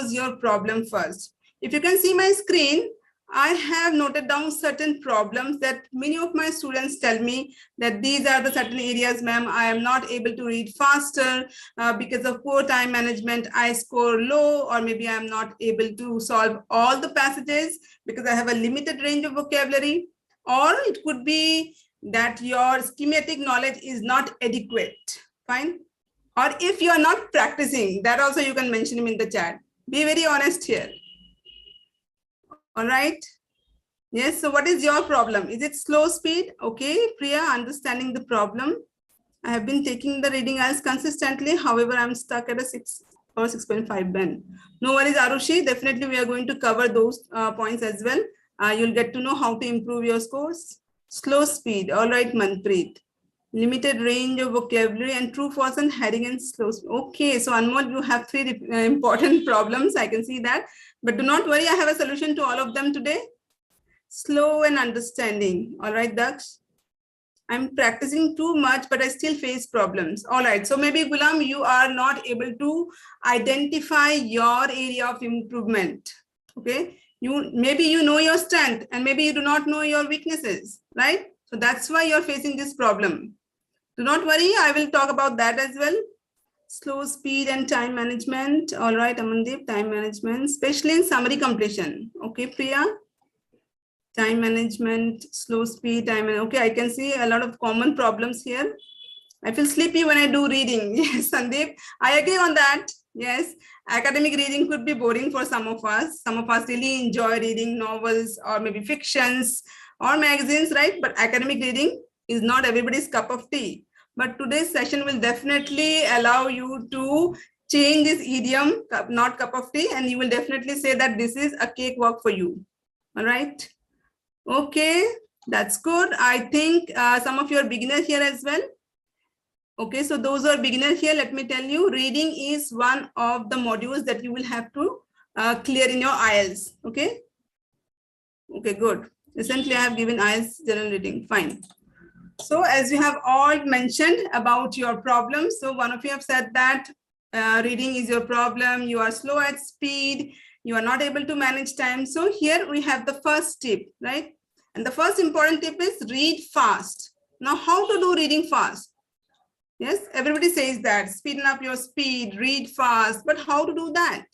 was your problem first? If you can see my screen, I have noted down certain problems that many of my students tell me that these are the certain areas, ma'am, I am not able to read faster because of poor time management. I score low, or maybe I'm not able to solve all the passages because I have a limited range of vocabulary. Or it could be that your schematic knowledge is not adequate. Fine. Or if you are not practicing, that also you can mention him in the chat. Be very honest here. All right. Yes. So what is your problem? Is it slow speed? Okay, Priya, understanding the problem. I have been taking the reading IELTS consistently. However, I'm stuck at a 6 or 6.5 band. No worries, Arushi. Definitely, we are going to cover those points as well. You'll get to know how to improve your scores. Slow speed. All right, Manpreet. Limited range of vocabulary and true, false, and heading and slow. Okay, so Anmol, you have 3 important problems. I can see that. But do not worry, I have a solution to all of them today. Slow and understanding. All right, Daksh. I'm practicing too much, but I still face problems. All right, so maybe Gulam, you are not able to identify your area of improvement. Okay, maybe you know your strength and maybe you do not know your weaknesses, right? So that's why you're facing this problem. Do not worry, I will talk about that as well. Slow speed and time management. All right, Amandeep, time management, especially in summary completion. Okay, Priya. Time management, slow speed, okay, I can see a lot of common problems here. I feel sleepy when I do reading. Yes, Sandeep, I agree on that. Yes, academic reading could be boring for some of us. Some of us really enjoy reading novels or maybe fictions or magazines, right? But academic reading is not everybody's cup of tea. But today's session will definitely allow you to change this idiom, not cup of tea, and you will definitely say that this is a cakewalk for you. All right. Okay, that's good. I think some of you are beginners here as well. Okay, so those who are beginners here, let me tell you, reading is one of the modules that you will have to clear in your IELTS. Okay. Okay, good. Recently, I have given IELTS General Reading. Fine. So as you have all mentioned about your problems, so one of you have said that reading is your problem. You are slow at speed. You are not able to manage time. So here we have the first tip, right? And the first important tip is read fast. Now, how to do reading fast? Yes, everybody says that, speeden up your speed, read fast, but how to do that?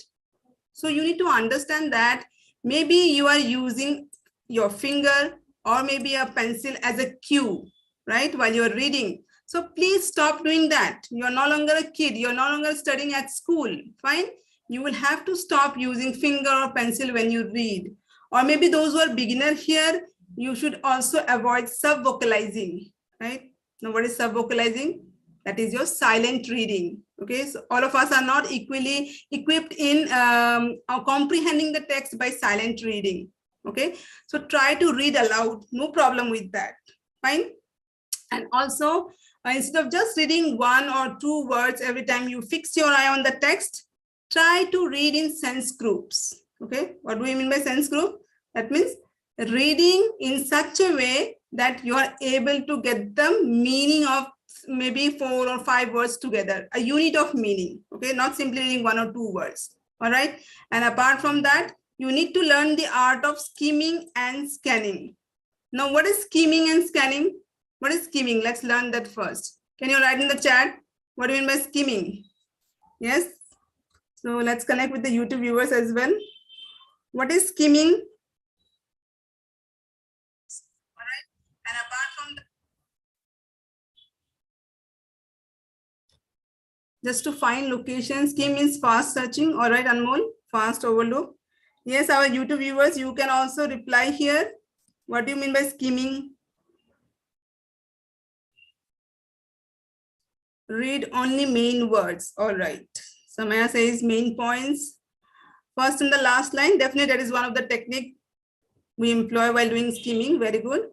So you need to understand that maybe you are using your finger or maybe a pencil as a cue, right? While you're reading. So please stop doing that. You're no longer a kid. You're no longer studying at school. Fine. You will have to stop using finger or pencil when you read. Or maybe those who are beginner here, you should also avoid sub-vocalizing, right? Now, what is sub-vocalizing? That is your silent reading. Okay, so all of us are not equally equipped in comprehending the text by silent reading. Okay, so try to read aloud. No problem with that. Fine. And also, instead of just reading 1 or 2 words every time you fix your eye on the text, try to read in sense groups. Okay, what do we mean by sense group? That means reading in such a way that you are able to get the meaning of maybe 4 or 5 words together, a unit of meaning. Okay, not simply reading 1 or 2 words. All right. And apart from that, you need to learn the art of skimming and scanning. Now, what is skimming and scanning? What is skimming? Let's learn that first. Can you write in the chat? What do you mean by skimming? Yes. So let's connect with the YouTube viewers as well. What is skimming? All right. And apart from that, just to find location, skim means fast searching. All right, Anmol, fast overlook. Yes, our YouTube viewers, you can also reply here. What do you mean by skimming? Read only main words. All right. Samaya says main points. First and the last line, definitely that is one of the technique we employ while doing skimming. Very good.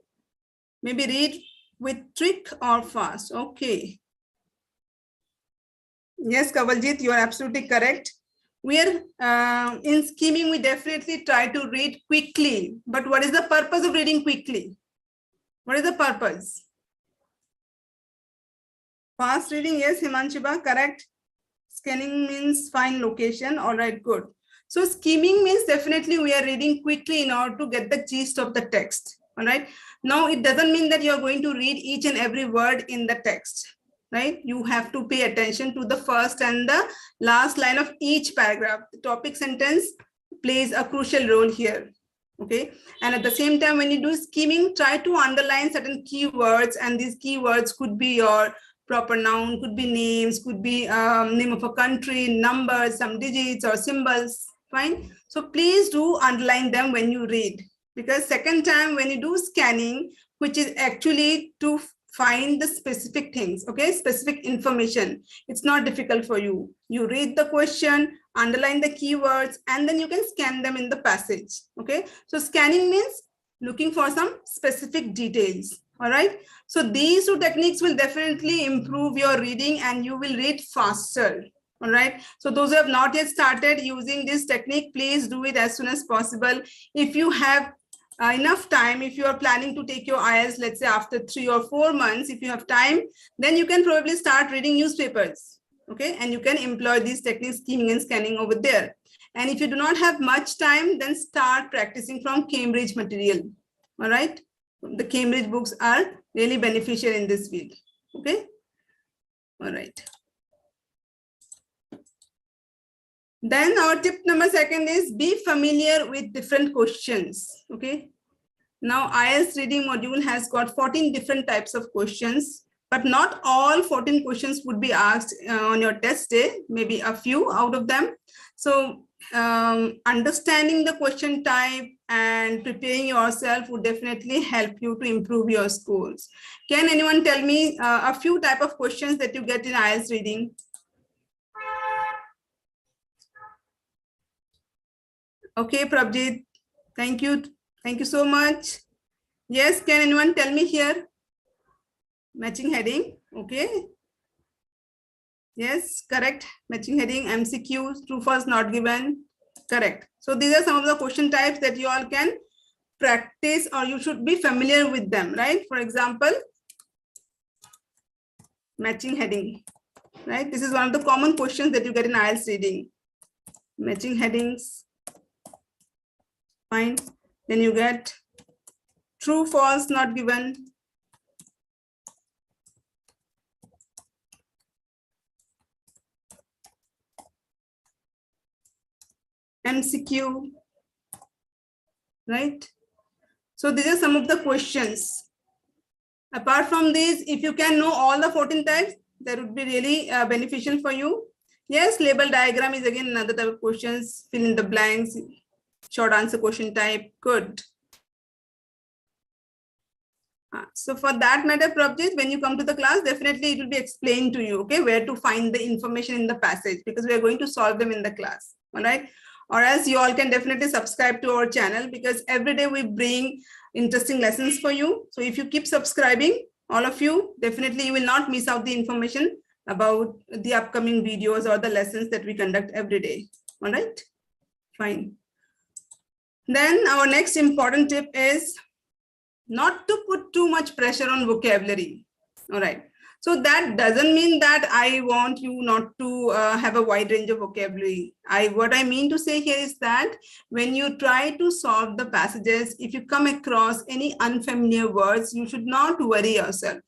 Maybe read with trick or fast. Okay. Yes, Kavaljit, you are absolutely correct. We are in skimming, we definitely try to read quickly. But what is the purpose of reading quickly? What is the purpose? Fast reading, yes, Himanshiba, correct. Scanning means find location. All right, good. So skimming means definitely we are reading quickly in order to get the gist of the text. All right. Now, it doesn't mean that you're going to read each and every word in the text, right? You have to pay attention to the first and the last line of each paragraph. The topic sentence plays a crucial role here. Okay. And at the same time, when you do skimming, try to underline certain keywords, and these keywords could be your proper noun, could be names, could be name of a country, numbers, some digits or symbols. Fine. So please do underline them when you read, because second time when you do scanning, which is actually to find the specific things, okay, specific information, it's not difficult for you. You read the question, underline the keywords, and then you can scan them in the passage. Okay, so scanning means looking for some specific details. All right, so these two techniques will definitely improve your reading and you will read faster. All right, so those who have not yet started using this technique, please do it as soon as possible. If you have enough time, if you are planning to take your IELTS, let's say after 3 or 4 months, if you have time, then you can probably start reading newspapers. Okay, and you can employ these techniques, skimming and scanning over there. And if you do not have much time, then start practicing from Cambridge material. All right, the Cambridge books are really beneficial in this field. Okay, all right. Then our tip number 2 is be familiar with different questions. Okay. Now IELTS reading module has got 14 different types of questions, but not all 14 questions would be asked on your test day, maybe a few out of them. So understanding the question type and preparing yourself would definitely help you to improve your scores. Can anyone tell me a few type of questions that you get in IELTS reading? Okay, Prabjit, thank you. Thank you so much. Yes, can anyone tell me here? Matching heading, okay. Yes, correct. Matching heading, MCQ, true, false, not given. Correct. So these are some of the question types that you all can practice, or you should be familiar with them, right? For example, matching heading, right? This is one of the common questions that you get in IELTS reading. Matching headings. Fine. Then you get true, false, not given. MCQ, right? So these are some of the questions. Apart from these, if you can know all the 14 types, that would be really beneficial for you. Yes, label diagram is again another type of questions. Fill in the blanks, short answer question type. Good. So for that matter, Prabjit, when you come to the class, definitely it will be explained to you, okay, where to find the information in the passage, because we are going to solve them in the class. All right. Or else you all can definitely subscribe to our channel, because every day we bring interesting lessons for you. So if you keep subscribing, all of you, definitely you will not miss out the information about the upcoming videos or the lessons that we conduct every day. All right, fine. Then our next important tip is not to put too much pressure on vocabulary. All right. So that doesn't mean that I want you not to have a wide range of vocabulary. What I mean to say here is that when you try to solve the passages, if you come across any unfamiliar words, you should not worry yourself.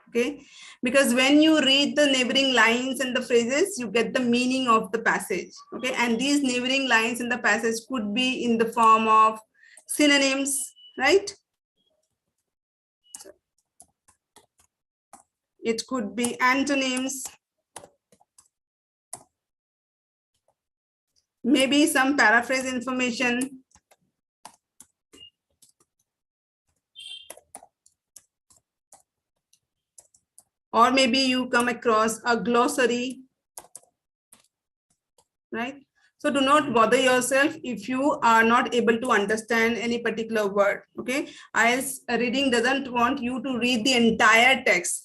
Okay. Because when you read the neighboring lines and the phrases, you get the meaning of the passage. Okay. And these neighboring lines in the passage could be in the form of synonyms, right? It could be antonyms, maybe some paraphrase information, or maybe you come across a glossary, right? So do not bother yourself if you are not able to understand any particular word, okay? IELTS reading doesn't want you to read the entire text,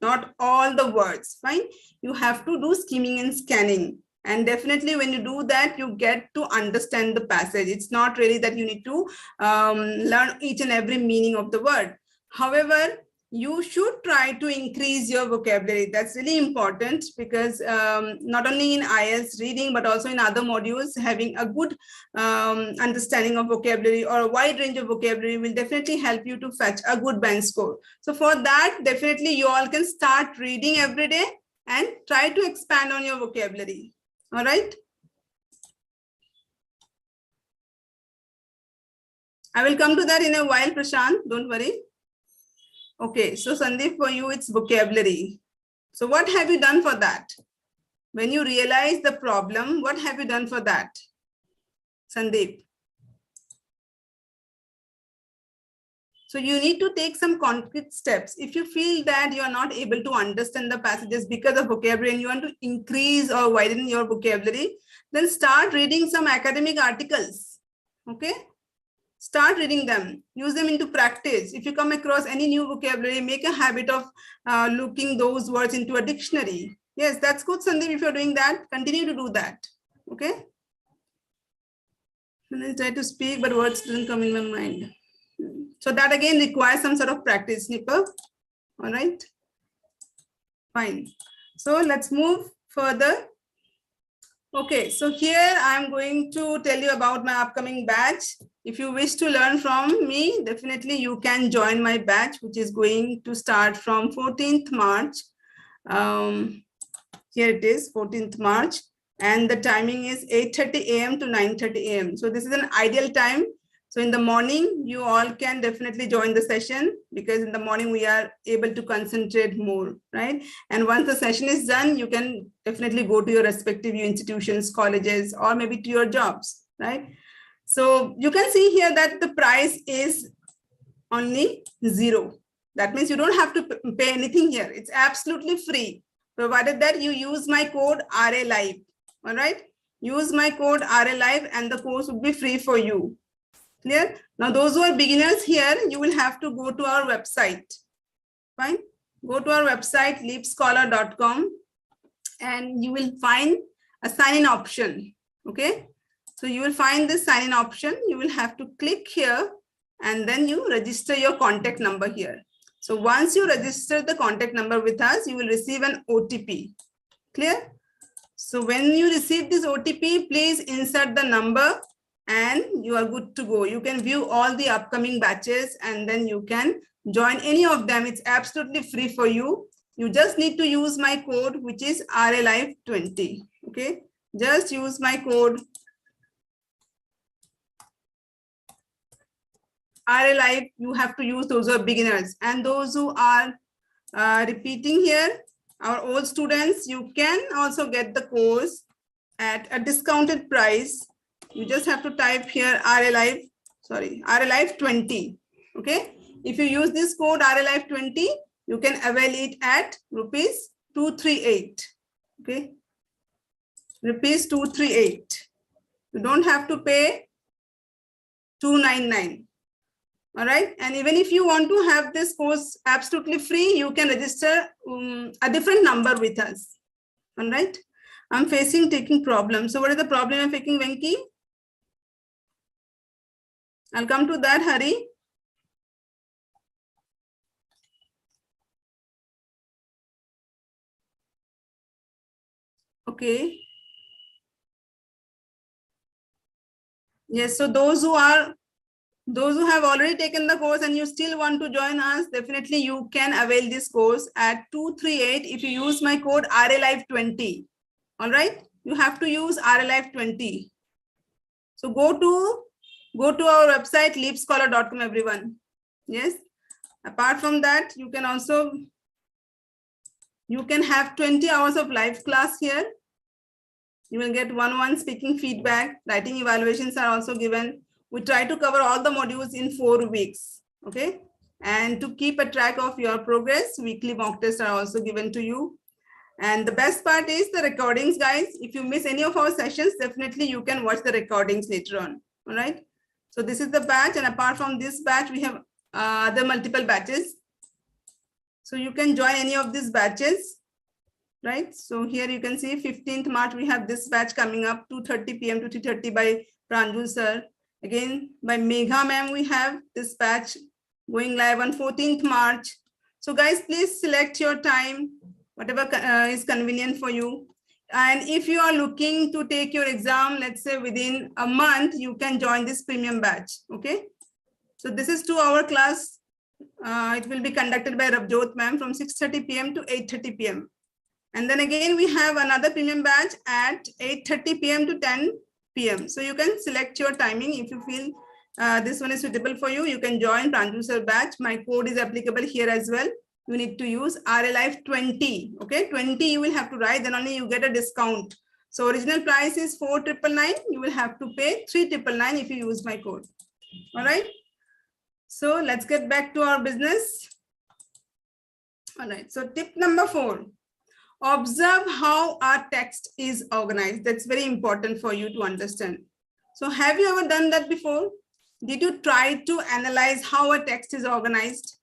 not all the words, fine? You have to do skimming and scanning. And definitely when you do that, you get to understand the passage. It's not really that you need to learn each and every meaning of the word. However, you should try to increase your vocabulary. That's really important because not only in IELTS reading, but also in other modules, having a good understanding of vocabulary or a wide range of vocabulary will definitely help you to fetch a good band score. So for that, definitely you all can start reading every day and try to expand on your vocabulary. All right. I will come to that in a while, Prashant. Don't worry. Okay, so Sandeep, for you, it's vocabulary. So what have you done for that? When you realize the problem, what have you done for that? Sandeep. So you need to take some concrete steps. If you feel that you are not able to understand the passages because of vocabulary and you want to increase or widen your vocabulary, then start reading some academic articles. Okay? Start reading them, use them into practice. If you come across any new vocabulary, make a habit of looking those words into a dictionary. Yes, that's good, Sandeep. If you're doing that, continue to do that. Okay. And I try to speak, but words didn't come in my mind. So that again requires some sort of practice, Nipper. All right. Fine. So let's move further. Okay, so here I'm going to tell you about my upcoming batch. If you wish to learn from me, definitely you can join my batch, which is going to start from 14th March. Here it is, 14th March. And the timing is 8:30 a.m. to 9:30 a.m. So this is an ideal time. So in the morning, you all can definitely join the session because in the morning we are able to concentrate more, right? And once the session is done, you can definitely go to your respective institutions, colleges, or maybe to your jobs, right? So you can see here that the price is only 0. That means you don't have to pay anything here. It's absolutely free, provided that you use my code RALive, all right? Use my code RALive and the course will be free for you. Clear? Now, those who are beginners here, you will have to go to our website. Fine. Go to our website, LeapScholar.com, and you will find a sign-in option. Okay. So you will find this sign-in option. You will have to click here, and then you register your contact number here. So once you register the contact number with us, you will receive an OTP. Clear? So when you receive this OTP, please insert the number and you are good to go. You can view all the upcoming batches and then you can join any of them. It's absolutely free for you. You just need to use my code, which is RALive20. Okay, just use my code RALive. You have to use those who are beginners, and those who are repeating here, our old students, you can also get the course at a discounted price. You just have to type here RALive20. Okay. If you use this code RALive20, you can avail it at rupees 238. Okay. Rupees 238. You don't have to pay 299. All right. And even if you want to have this course absolutely free, you can register a different number with us. All right. I'm facing taking problems. So what is the problem I'm facing, Venki? I'll come to that, Hari. Okay. Yes, so those who have already taken the course and you still want to join us, definitely you can avail this course at 238 if you use my code RALive20. All right, you have to use RALive20. So go to our website LeapScholar.com, everyone. Yes. Apart from that, you can have 20 hours of live class here. You will get one-on-one speaking feedback. Writing evaluations are also given. We try to cover all the modules in 4 weeks. Okay. And to keep a track of your progress, weekly mock tests are also given to you. And the best part is the recordings, guys. If you miss any of our sessions, definitely you can watch the recordings later on. All right. So this is the batch. And apart from this batch, we have other multiple batches. So you can join any of these batches. Right. So here you can see 15th March, we have this batch coming up 2:30 p.m. to 3:30 by Pranjul sir. Again, by Megha ma'am, we have this batch going live on 14th March. So guys, please select your time, whatever is convenient for you. And if you are looking to take your exam, let's say within a month, you can join this premium batch. Okay. So this is 2-hour class. It will be conducted by Rabjot ma'am from 6:30 p.m. to 8:30 p.m. And then again, we have another premium batch at 8:30 p.m. to 10 p.m. So you can select your timing. If you feel this one is suitable for you, you can join Pranju sir batch. My code is applicable here as well. You need to use RLIF 20. Okay, 20 you will have to write, then only you get a discount. So original price is 4,999. You will have to pay 3,999 if you use my code. All right. So let's get back to our business. All right. So tip number 4. Observe how our text is organized. That's very important for you to understand. So have you ever done that before? Did you try to analyze how a text is organized?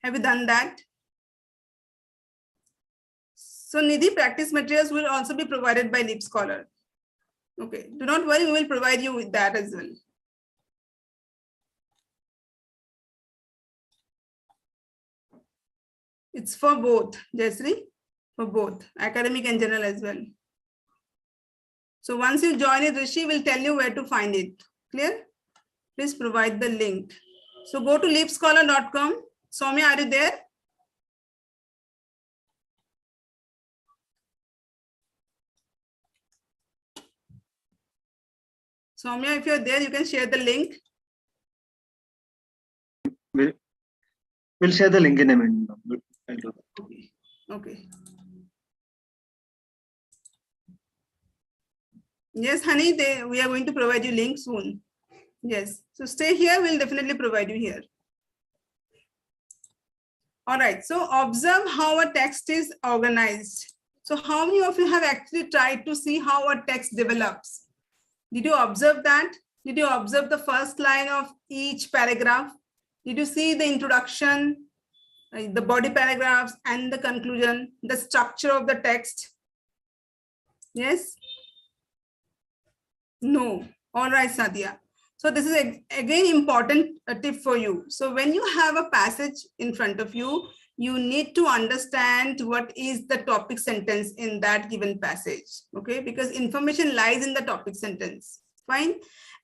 Have you done that? So Nidhi, practice materials will also be provided by LeapScholar. Okay, do not worry, we will provide you with that as well. It's for both, Jayasree, for both academic and general as well. So once you join it, Rishi will tell you where to find it. Clear? Please provide the link. So go to leapscholar.com. Soumya, are you there? Soumya, if you're there, you can share the link. We'll share the link in a minute. Okay. Okay. Yes, honey, we are going to provide you link soon. Yes. So stay here. We'll definitely provide you here. All right. So observe how a text is organized. So how many of you have actually tried to see how a text develops? Did you observe that? Did you observe the first line of each paragraph? Did you see the introduction, the body paragraphs, and the conclusion, the structure of the text? Yes? No. All right, Sadia. So this is again important tip for you. So when you have a passage in front of you, you need to understand what is the topic sentence in that given passage. Okay, because information lies in the topic sentence. Fine.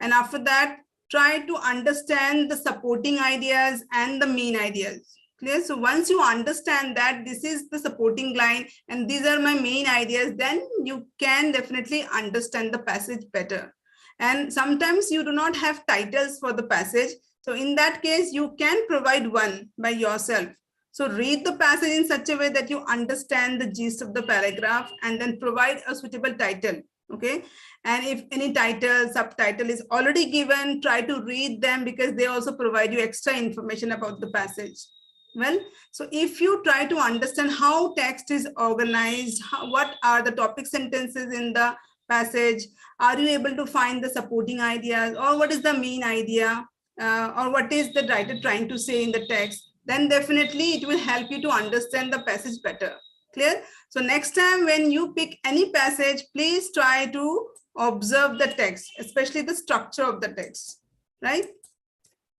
And after that, try to understand the supporting ideas and the main ideas. Clear? So once you understand that this is the supporting line and these are my main ideas, then you can definitely understand the passage better. And sometimes you do not have titles for the passage. So in that case, you can provide one by yourself. So read the passage in such a way that you understand the gist of the paragraph and then provide a suitable title. Okay. And if any title, subtitle is already given, try to read them because they also provide you extra information about the passage. Well, so if you try to understand how text is organized, what are the topic sentences in the passage, are you able to find the supporting ideas, or what is the main idea, or what is the writer trying to say in the text, then definitely it will help you to understand the passage better. Clear? So next time when you pick any passage, please try to observe the text, especially the structure of the text, right?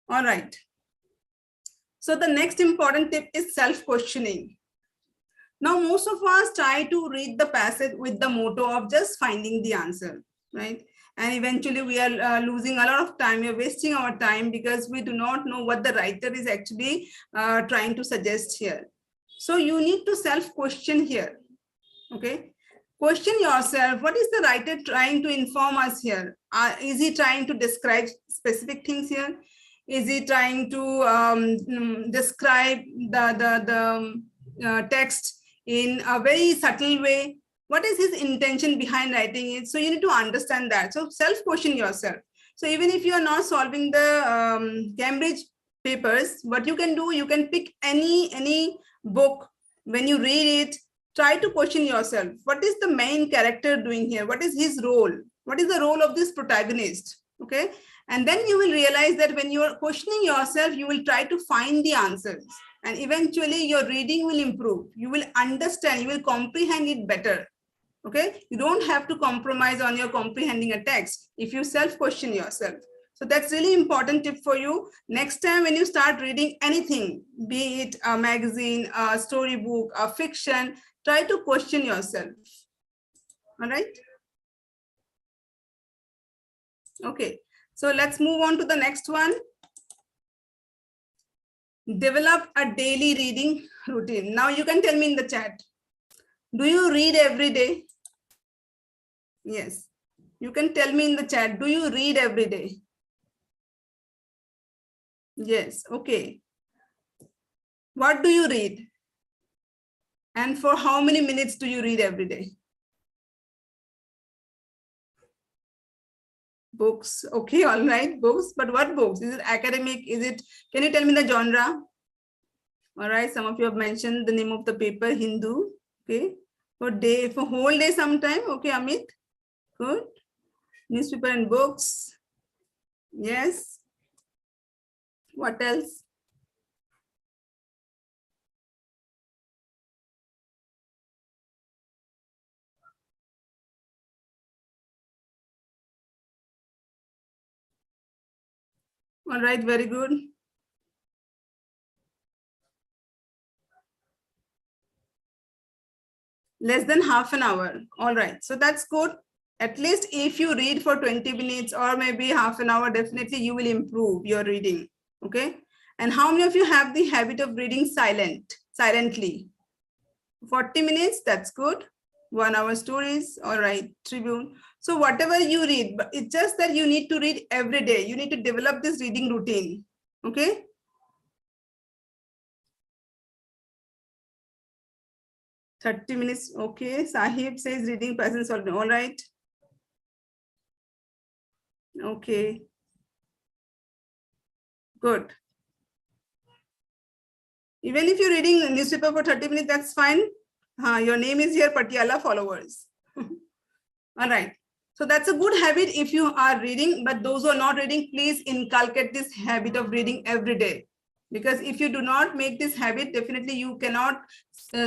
All right. So the next important tip is self-questioning. Now, most of us try to read the passage with the motto of just finding the answer, right? And eventually we are losing a lot of time. We're wasting our time because we do not know what the writer is actually trying to suggest here. So you need to self-question here, okay? Question yourself, what is the writer trying to inform us here? Is he trying to describe specific things here? Is he trying to describe the text in a very subtle way? What is his intention behind writing it? So you need to understand that. So self-question yourself. So even if you are not solving the Cambridge papers, what you can do, you can pick any book. When you read it, try to question yourself. What is the main character doing here? What is his role? What is the role of this protagonist? Okay. And then you will realize that when you are questioning yourself, you will try to find the answers. And eventually your reading will improve. You will understand, you will comprehend it better. Okay. You don't have to compromise on your comprehending a text if you self-question yourself. So that's really important tip for you. Next time when you start reading anything, be it a magazine, a storybook, a fiction, try to question yourself. All right. Okay. So let's move on to the next one. Develop a daily reading routine. Now you can tell me in the chat. Do you read every day? Yes. You can tell me in the chat. Do you read every day? Yes. Okay. What do you read? And for how many minutes do you read every day? Books. Okay. All right. Books. But what books? Is it academic? Is it, can you tell me the genre? All right. Some of you have mentioned the name of the paper, Hindu. Okay. For whole day sometime. Okay, Amit. Good. Newspaper and books. Yes. What else? All right, very good. Less than half an hour. All right, so that's good. At least if you read for 20 minutes or maybe half an hour, definitely you will improve your reading. Okay. And how many of you have the habit of reading silently? 40 minutes, that's good. 1 hour stories, all right, Tribune. So whatever you read, but it's just that you need to read every day. You need to develop this reading routine. Okay. "30 minutes, okay." Sahib says reading presence, all right. Okay. Good. Even if you're reading a newspaper for 30 minutes, that's fine. Your name is here, Patiala followers. All right. So that's a good habit if you are reading, but those who are not reading, please inculcate this habit of reading every day. Because if you do not make this habit, definitely you cannot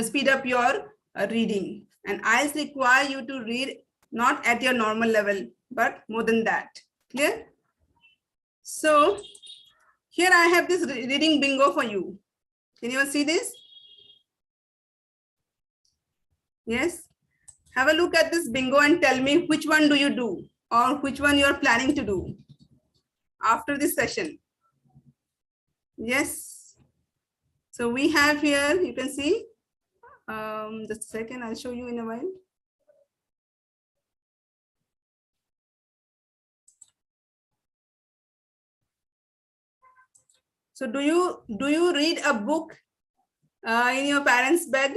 speed up your reading. And IELTS require you to read not at your normal level, but more than that. Clear? So here I have this reading bingo for you. Can you see this? Yes. Have a look at this bingo and tell me which one do you do or which one you are planning to do after this session. Yes. So we have here, you can see, just a second, I'll show you in a while. So do you read a book in your parents' bed?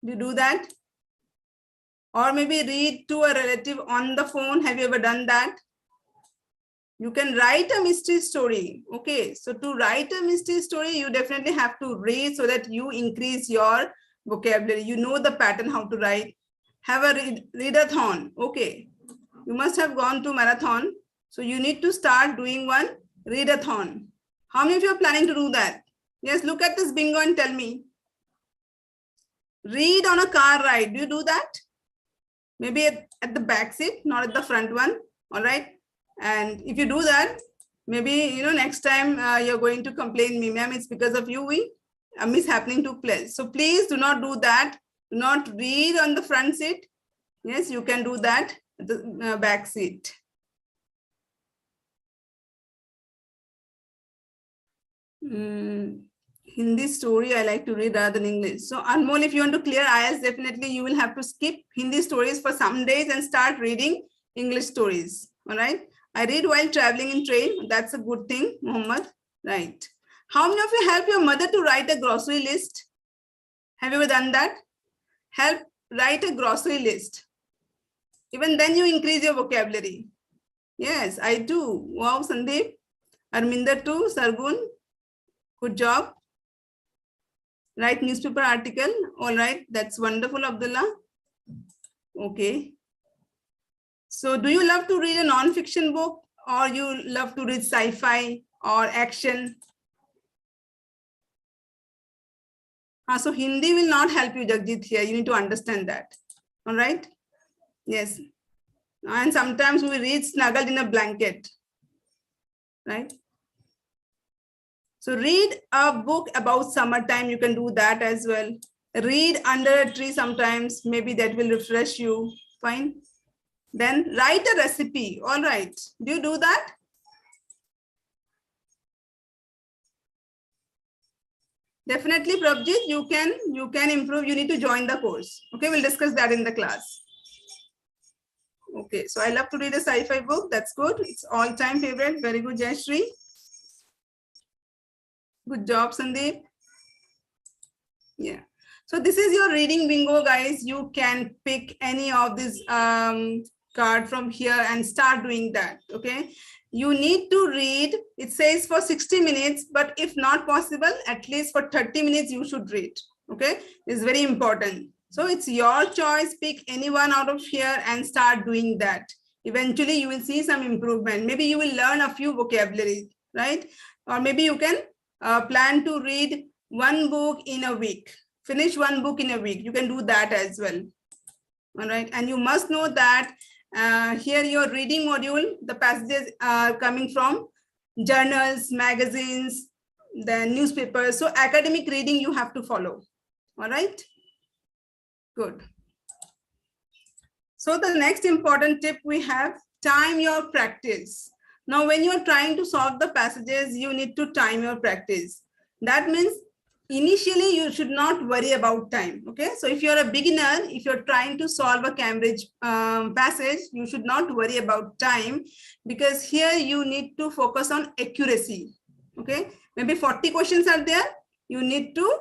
Do you do that? Or maybe read to a relative on the phone. Have you ever done that? You can write a mystery story. Okay, so to write a mystery story, you definitely have to read so that you increase your vocabulary. You know the pattern how to write. Have a readathon. Okay, you must have gone to marathon. So you need to start doing one readathon. How many of you are planning to do that? Yes, look at this bingo and tell me. Read on a car ride. Do you do that? Maybe at the back seat, not at the front one. All right. And if you do that, maybe, next time you're going to complain me, ma'am, it's because of you, a mishappening took place. So please do not do that. Do not read on the front seat. Yes, you can do that at the back seat. Hindi story I like to read rather than English. So Anmol, if you want to clear IELTS, definitely you will have to skip Hindi stories for some days and start reading English stories. All right. I read while traveling in train. That's a good thing, Muhammad. Right. How many of you help your mother to write a grocery list? Have you ever done that? Help write a grocery list. Even then you increase your vocabulary. Yes, I do. Wow, Sandeep. Arminder too. Sargun. Good job. Write newspaper article. All right. That's wonderful, Abdullah. Okay. So do you love to read a non-fiction book or you love to read sci-fi or action? So Hindi will not help you, Jagjit, here. You need to understand that. All right. Yes. And sometimes we read snuggled in a blanket. right? So read a book about summertime. You can do that as well. Read under a tree sometimes. Maybe that will refresh you. Fine. Then write a recipe. All right. Do you do that? Definitely, Prabjit, you can improve. You need to join the course. Okay, we'll discuss that in the class. Okay, so I love to read a sci-fi book. That's good. It's all-time favorite. Very good, Jayashree. Good job, Sandeep. Yeah. So this is your reading bingo, guys. You can pick any of this card from here and start doing that. Okay. You need to read. It says for 60 minutes, but if not possible, at least for 30 minutes, you should read. Okay. It's very important. So it's your choice. Pick anyone out of here and start doing that. Eventually, you will see some improvement. Maybe you will learn a few vocabulary, right? Or maybe you can plan to read one book in a week. Finish one book in a week. You can do that as well. All right. And you must know that here your reading module, the passages are coming from journals, magazines, then newspapers. So academic reading you have to follow. All right. Good. So the next important tip we have, time your practice. Now, when you are trying to solve the passages, you need to time your practice. That means initially you should not worry about time. Okay. So if you're a beginner, if you're trying to solve a Cambridge passage, you should not worry about time, because here you need to focus on accuracy. Okay. Maybe 40 questions are there. You need to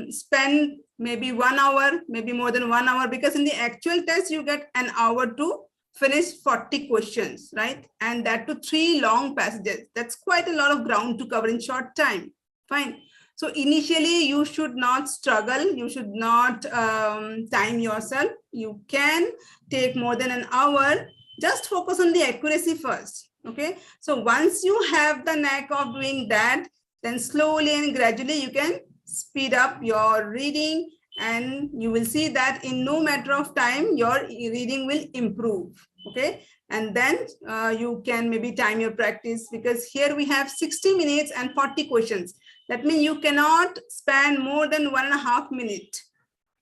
spend maybe 1 hour, maybe more than 1 hour, because in the actual test, you get an hour to finish 40 questions, right? And that to 3 long passages. That's quite a lot of ground to cover in short time. Fine. So initially, you should not struggle. You should not time yourself. You can take more than an hour. Just focus on the accuracy first. Okay. So once you have the knack of doing that, then slowly and gradually you can speed up your reading, and you will see that in no matter of time, your reading will improve. Okay. And then you can maybe time your practice, because here we have 60 minutes and 40 questions. That means you cannot spend more than 1.5 minutes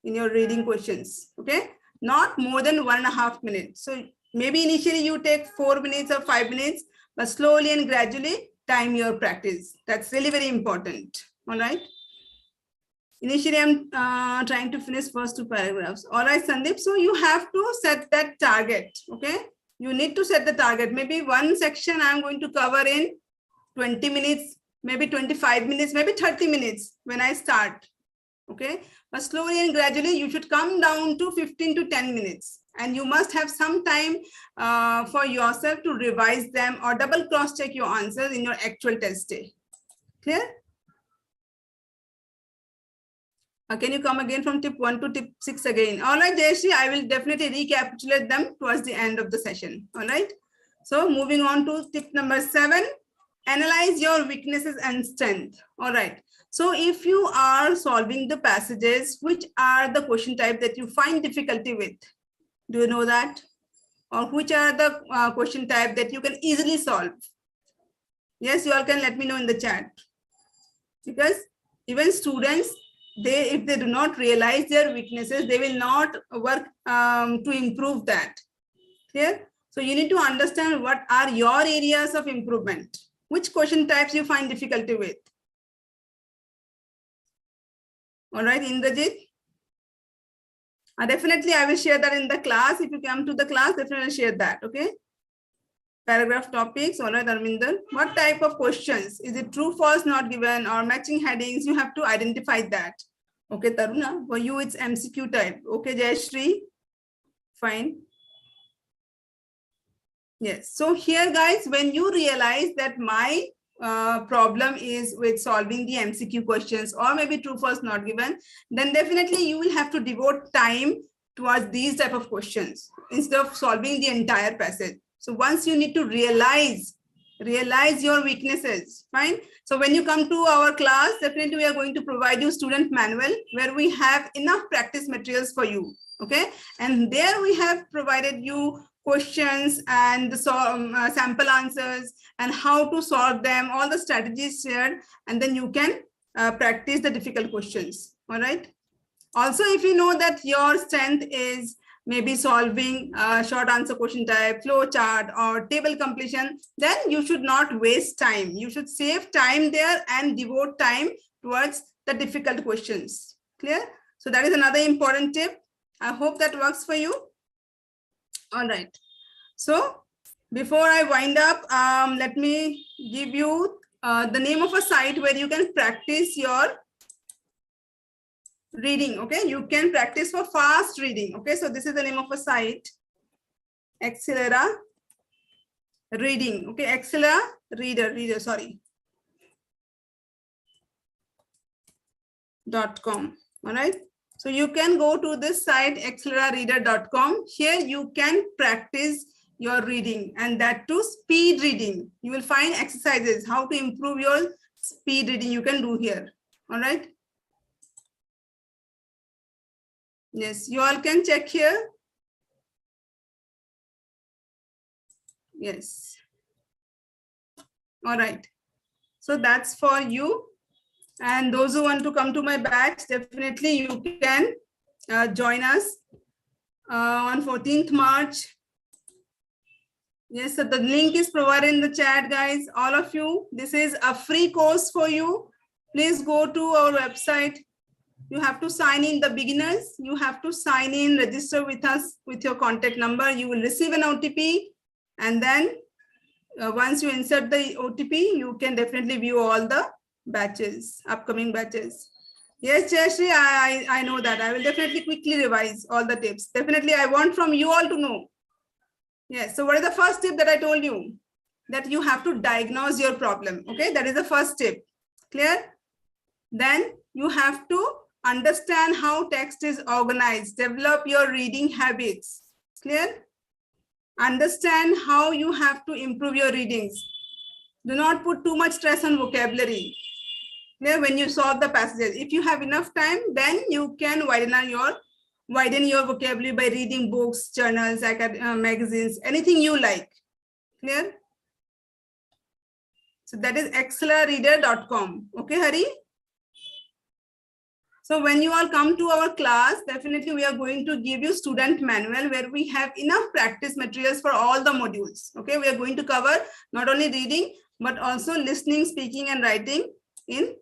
in your reading questions. Okay. Not more than 1.5 minutes. So maybe initially you take 4 minutes or 5 minutes, but slowly and gradually time your practice. That's really very important. All right. Initially, I'm trying to finish first 2 paragraphs. All right, Sandeep. So you have to set that target. Okay. You need to set the target. Maybe one section I'm going to cover in 20 minutes, maybe 25 minutes, maybe 30 minutes when I start. Okay. But slowly and gradually, you should come down to 15 to 10 minutes. And you must have some time for yourself to revise them or double cross-check your answers in your actual test day. Clear? Can you come again from tip 1 to tip 6 again? All right, Jayashree, I will definitely recapitulate them towards the end of the session. All right. So moving on to tip number 7, analyze your weaknesses and strength. All right. So if you are solving the passages, which are the question type that you find difficulty with? Do you know that? Or which are the question type that you can easily solve? Yes, you all can let me know in the chat. Because even students, if they do not realize their weaknesses, they will not work to improve that. Clear? So you need to understand what are your areas of improvement. Which question types you find difficulty with? All right, Indrajit. Definitely, I will share that in the class. If you come to the class, definitely share that. Okay. Paragraph topics. All right, Arminder. What type of questions? Is it true, false, not given, or matching headings? You have to identify that. Okay, Taruna. For you, it's MCQ type. Okay, Jayashree. Fine. Yes. So here, guys, when you realize that my problem is with solving the MCQ questions, or maybe true, false, not given, then definitely you will have to devote time towards these type of questions instead of solving the entire passage. So once you need to realize your weaknesses, fine. So when you come to our class, definitely we are going to provide you student manual where we have enough practice materials for you. Okay. And there we have provided you questions and the sample answers and how to solve them, all the strategies shared, and then you can practice the difficult questions. All right. Also, if you know that your strength is maybe solving short answer question type, flow chart, or table completion, then you should not waste time. You should save time there and devote time towards the difficult questions. Clear? So that is another important tip. I hope that works for you. All right. So before I wind up, let me give you the name of a site where you can practice your reading. Okay, you can practice for fast reading. Okay, so this is the name of a site, Accelera Reading. Okay, Accelera reader, sorry, .com. All right, so you can go to this site, accelerareader.com. Here you can practice your reading, and that too speed reading. You will find exercises how to improve your speed reading you can do here. All right. Yes, you all can check here. Yes. All right. So that's for you. And those who want to come to my batch, definitely you can join us on 14th March. Yes, so the link is provided in the chat, guys. All of you, this is a free course for you. Please go to our website. You have to sign in, the beginners. You have to sign in, register with us with your contact number. You will receive an OTP. And then once you insert the OTP, you can definitely view all the batches, upcoming batches. Yes, Jayashree, I know that. I will definitely quickly revise all the tips. Definitely, I want from you all to know. Yes, so what is the first tip that I told you? That you have to diagnose your problem. Okay, that is the first tip. Clear? Then you have to understand how text is organized. Develop your reading habits. Clear? Understand how you have to improve your readings. Do not put too much stress on vocabulary. Clear? When you solve the passages, if you have enough time, then you can widen your vocabulary by reading books, journals, magazines, anything you like. Clear? So that is accelerareader.com. Okay, Hari? So when you all come to our class, definitely we are going to give you student manual where we have enough practice materials for all the modules. Okay, we are going to cover not only reading, but also listening, speaking, and writing in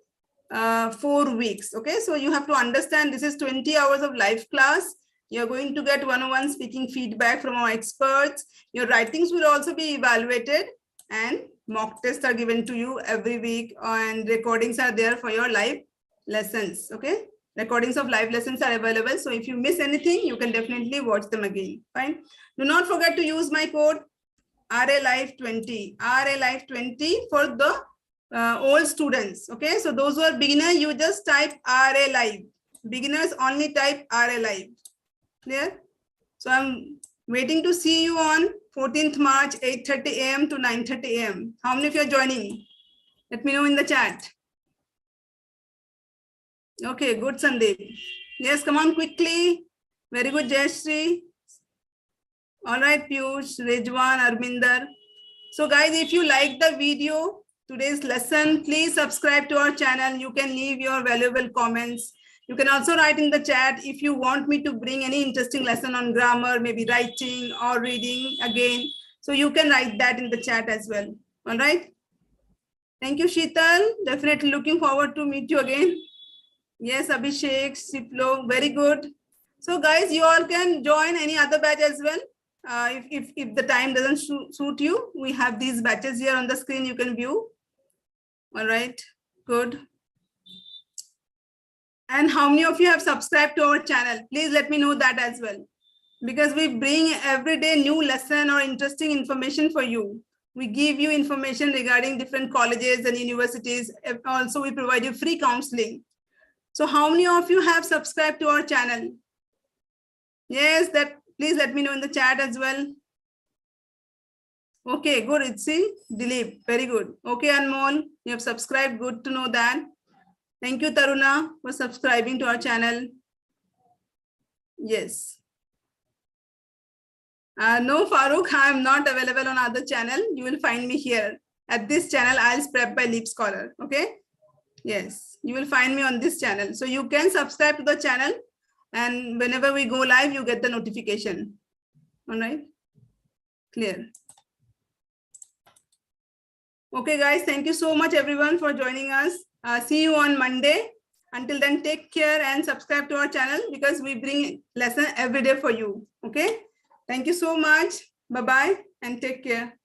4 weeks. Okay, so you have to understand this is 20 hours of live class. You're going to get one-on-one speaking feedback from our experts. Your writings will also be evaluated, and mock tests are given to you every week, and recordings are there for your live lessons. Okay, recordings of live lessons are available. So if you miss anything, you can definitely watch them again. Fine. Do not forget to use my code RALive20, RALive20 for the old students. Okay, so those who are beginner, you just type RALive. Beginners only type RALive. Clear? So I'm waiting to see you on 14th March, 8:30 a.m. to 9:30 a.m. How many of you are joining? Let me know in the chat. Okay, good, Sandeep. Yes, come on quickly. Very good, Jayashree. All right, Piyush, Rejwan, Arminder. So guys, if you like the video, today's lesson, please subscribe to our channel. You can leave your valuable comments. You can also write in the chat if you want me to bring any interesting lesson on grammar, maybe writing or reading again. So you can write that in the chat as well. All right. Thank you, Sheetal. Definitely looking forward to meet you again. Yes, Abhishek, Siplo, very good. So guys, you all can join any other batch as well. If the time doesn't suit you, we have these batches here on the screen you can view. All right, good. And how many of you have subscribed to our channel? Please let me know that as well. Because we bring every day new lesson or interesting information for you. We give you information regarding different colleges and universities. Also, we provide you free counseling. So how many of you have subscribed to our channel? Yes, that please let me know in the chat as well. Okay, good. It's Dilip. Very good. Okay, Anmol, you have subscribed. Good to know that. Thank you, Taruna, for subscribing to our channel. Yes. No, Farooq, I am not available on other channel. You will find me here at this channel, IELTS Prep by LeapScholar. Okay. Yes, you will find me on this channel. So you can subscribe to the channel, and whenever we go live, you get the notification. All right. Clear. Okay, guys. Thank you so much, everyone, for joining us. See you on Monday. Until then, take care and subscribe to our channel because we bring lesson every day for you. Okay. Thank you so much. Bye-bye and take care.